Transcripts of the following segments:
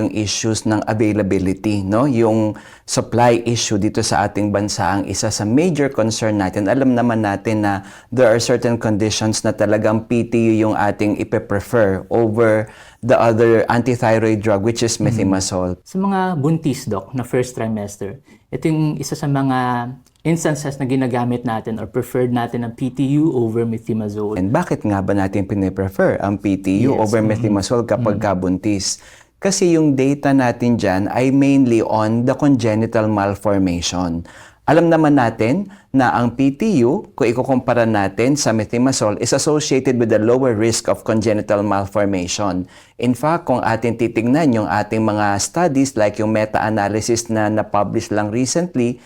yung issues ng availability, no? Yung supply issue dito sa ating bansa ang isa sa major concern natin. Alam naman natin na there are certain conditions na talagang PTU yung ating ipe-prefer over the other anti-thyroid drug which is methimazole. Sa mga buntis, Doc, na first trimester, ito yung isa sa mga instances na ginagamit natin or preferred natin ang PTU over methimazole. And bakit nga ba natin pine-prefer ang PTU over methimazole kapag kabuntis? Kasi yung data natin dyan ay mainly on the congenital malformation. Alam naman natin na ang PTU, kung ikukumpara natin sa methimazole, is associated with a lower risk of congenital malformation. In fact, kung atin titignan yung ating mga studies like yung meta-analysis na na-publish lang recently,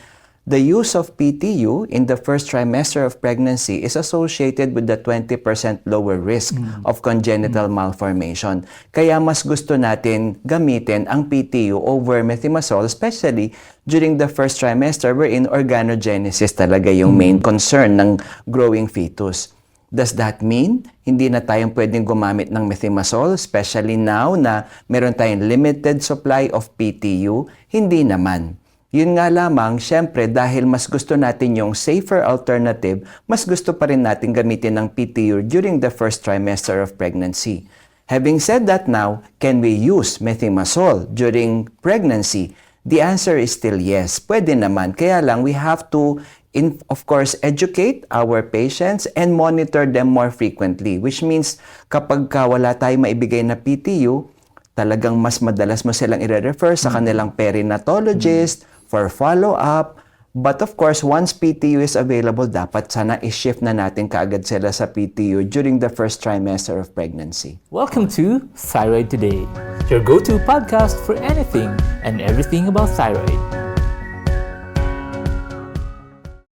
the use of PTU in the first trimester of pregnancy is associated with the 20% lower risk of congenital malformation. Kaya mas gusto natin gamitin ang PTU over methimazole, especially during the first trimester wherein organogenesis talaga yung main concern ng growing fetus. Does that mean hindi na tayong pwedeng gumamit ng methimazole, especially now na meron tayong limited supply of PTU? Hindi naman. Yun nga lamang, syempre dahil mas gusto natin yung safer alternative, mas gusto pa rin natin gamitin ng PTU during the first trimester of pregnancy. Having said that now, can we use methimazole during pregnancy? The answer is still yes. Pwede naman. Kaya lang, we have to, of course, educate our patients and monitor them more frequently. Which means, kapag wala tayong maibigay na PTU, talagang mas madalas mo silang i-refer sa kanilang perinatologist, for follow-up. But of course, once PTU is available, dapat sana i-shift na natin kaagad sila sa PTU during the first trimester of pregnancy. Welcome to Thyroid Today, your go-to podcast for anything and everything about thyroid.